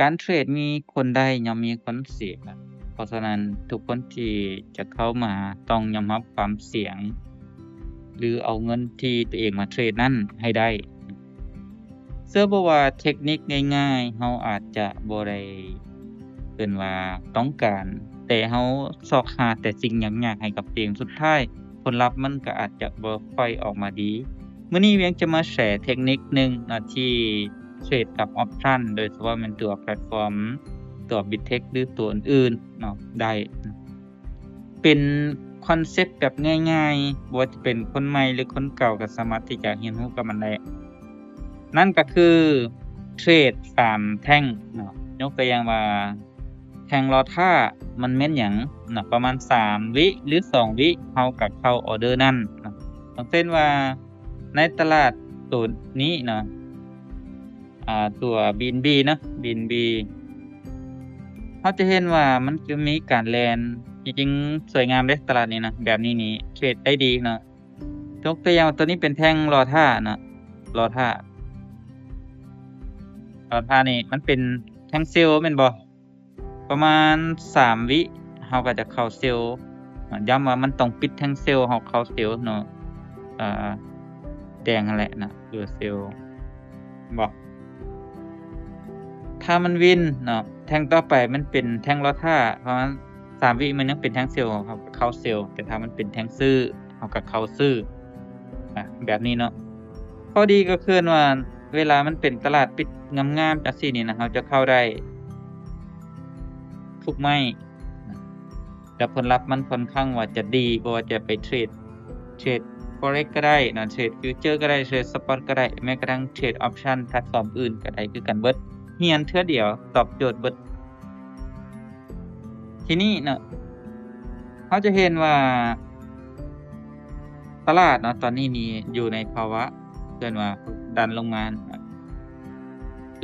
การเทรดมีคนได้ย่อมมีคนเสีย เพราะฉะนั้นทุกคนที่จะเข้ามาต้องยอมรับความเสี่ยง หรือเอาเงินที่ตัวเองมาเทรดนั้นให้ได้ เชื่อบ่ว่าเทคนิคง่ายๆ เราอาจจะบ่ได้เอิ้นว่าต้องการ แต่เราซอกหาแต่สิ่งยากๆให้กับตัวเอง สุดท้ายผลลัพธ์มันก็อาจจะบ่ค่อยออกมาดี มื้อนี้เวียงจะมาแชร์เทคนิคหนึ่งที่เทรดกับออปชันโดยเฉพาะแม่นตัวแพลตฟอร์มตัว Bittrex หรือตัวอื่นๆได้ เป็นคอนเซปต์แบบง่ายๆบ่ว่าจะเป็นคนใหม่หรือคนเก่าก็สามารถที่จะเรียนรู้กับมันได้ นั่นก็คือเทรด3แท่งยกตัวอย่างว่าแท่งรอท่ามันแม่นหยังประมาณ3วิหรือ2วิเราก็เข้าออร์เดอร์นั้นอย่างเช่นว่าในตลาดตัวนี้ตัว BNB BNB เราจะเห็นว่ามันจะมีการแล่นจริงๆสวยงามเด้ตลาดนี้แบบนี้นี่เทรดได้ดียกตัวอย่างตัวนี้เป็นแท่งรอท่ารอท่านี่มันเป็นแท่งเซลล์แม่นบ่ประมาณ3วิเราก็จะเข้าเซลล์ย้ำว่ามันต้องปิดแท่งเซลล์เราเข้าเซลล์แดงนั่นแหละคือเซลล์บ่ถ้ามันวินแท่งต่อไปมันเป็นแท่งรอท่าประมาณ3วิมันยังเป็นแท่งเซลล์เราก็เข้าเซลล์แต่ถ้ามันเป็นแท่งซื้อเราก็เข้าซื้อแบบนี้ข้อดีก็คือว่าเวลามันเป็นตลาดปิดงามๆจังซี่นี่เราจะเข้าได้ทุกไม้แล้วผลลัพธ์มันค่อนข้างว่าจะดีบ่ว่าจะไปเทรดForex ก็ได้เทรดฟิวเจอร์ก็ได้เทรดสปอตก็ได้แม้กระทั่งเทรดออปชันแพลตฟอร์มอื่นก็ได้คือกันเบิดเรียนเทื่อเดียวตอบโจทย์เบิดทีนี้เราจะเห็นว่าตลาดตอนนี้นี่อยู่ในภาวะเรียกว่าดันลงมา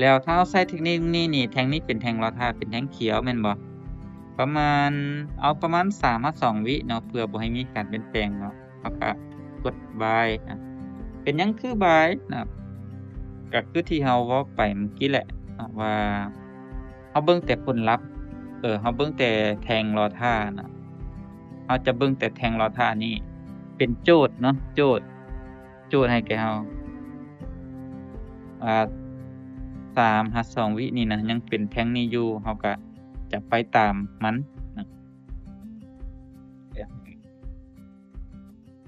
แล้วถ้าเราใช้เทคนิคนี้นี่แท่งนี้เป็นแท่งรอท่าเป็นแท่งเขียวแม่นบ่ประมาณ3 มา2วิเพื่อบ่ให้มีการเปลี่ยนแปลงเราก็กด buy เป็นหยังคือ buy ก็คือที่เราเว้าไปเมื่อกี้แหละว่าเราเบิ่งแต่ผลลัพธ์เราเบิ่งแต่แท่งรอท่าเราจะเบิ่งแต่แท่งรอท่านี้เป็นโจทย์โจทย์ให้แก่เรา3 2วินี่ยังเป็นแท่งนี้อยู่เราก็จะไปตามมัน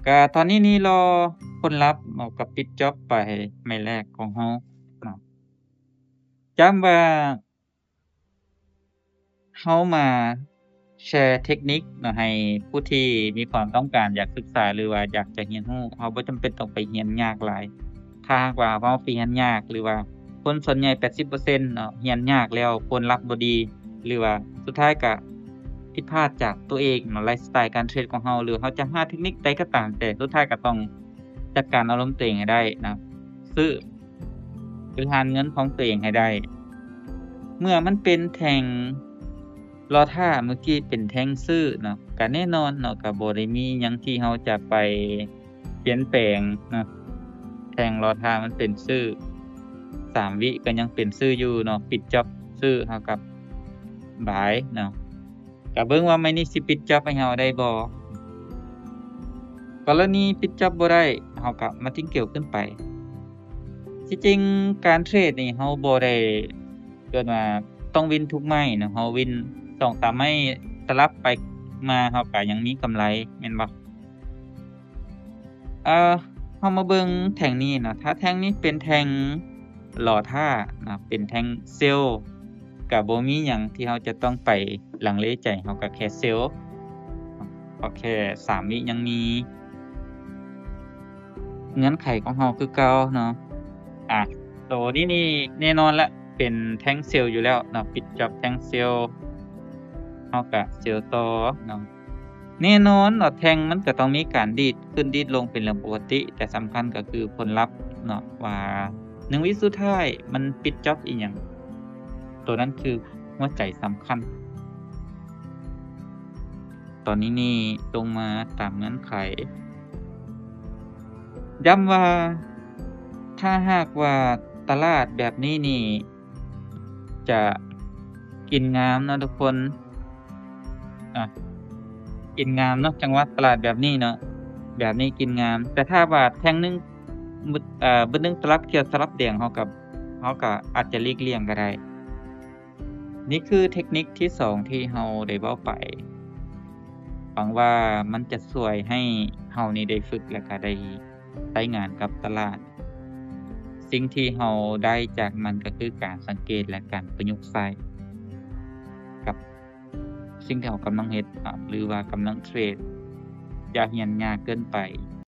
ก็ตอนนี้นี่รอผลลัพธ์ก็ปิดจ็อบไปไม้แรกของเราย้ำว่าเรามาแชร์เทคนิคให้ผู้ที่มีความต้องการอยากศึกษาหรือว่าอยากจะเรียนรู้เราบ่จำเป็นต้องไปเรียนยากหลายถ้าหากว่าเราไปเรียนยากหรือว่าคนส่วนใหญ่ 80% เรียนยากแล้วผลลัพธ์บ่ดีหรือว่าสุดท้ายก็ผิดพลาดจากตัวเองไลฟ์สไตล์การเทรดของเราหรือเราจะหาเทคนิคใดก็ตามแต่สุดท้ายก็ต้องจัดการอารมณ์ตัวเองให้ได้ซื้อบริหารเงินของตัวเองให้ได้เมื่อมันเป็นแท่งรอท่าเมื่อกี้เป็นแท่งซื้อก็แน่นอนก็บ่ได้มีหยังที่เราจะไปเปลี่ยนแปลงแท่งรอท่ามันเป็นซื้อ3วิก็ยังเป็นซื้ออยู่ปิดจ็อบซื้อเฮากับ buy ก็เบิ่งว่ามื้อนี้สิปิดจ็อบให้เราได้บ่กรณีปิดจ็อบบ่ได้เฮาก็มาทิ้งเกี่ยวขึ้นไปที่จริงการเทรดนี่เราบ่ได้เกินว่าต้องวินทุกไม้เราวิน 2-3 ไม้สลับไปมาเราก็ยังมีกำไรแม่นบ่เรามาเบิ่งแท่งนี้ถ้าแท่งนี้เป็นแท่งรอท่าเป็นแท่งเซลล์ก็บ่มีหยังที่เราจะต้องไปลังเลใจเราก็แค่เซลล์ก็แค่3วิยังมีเงื่อนไขของเราคือเก่าตัวนี้นี่แน่นอนแล้วเป็นแท่งเซลล์อยู่แล้วปิดจ็อบแท่งเซลล์เราก็เซลล์ต่อแน่นอนแท่งมันก็ต้องมีการดีดขึ้นดีดลงเป็นเรื่องปกติแต่สำคัญก็คือผลลัพธ์ว่า1วิสุดท้ายมันปิดจ็อบอีหยังตัวนั้นคือหัวใจสำคัญตอนนี้นี่ลงมาตามเงื่อนไขย้ำว่าถ้าหากว่าตลาดแบบนี้นี่จะ กินงามเนาะทุกคนอะกินงามเนาะจังหวะตลาดแบบนี้เนาะแบบนี้กินงาม แต่ถ้าว่าแท่งหนึ่งบึดหนึ่งสลับเขียวสลับแดงเราก็อาจจะหลีกเลี่ยงก็ได้ นี่คือเทคนิคที่2ที่เราได้เว้าไปหวังว่ามันจะช่วยให้เรานี่ได้ฝึกแล้วก็ได้ใช้งานกับตลาด สิ่งที่เราได้จากมันก็คือการสังเกตและการประยุกต์ใช้กับสิ่งที่เรากำลังเฮ็ดหรือว่ากำลังเทรดอย่าเหี้ยนยากเกินไป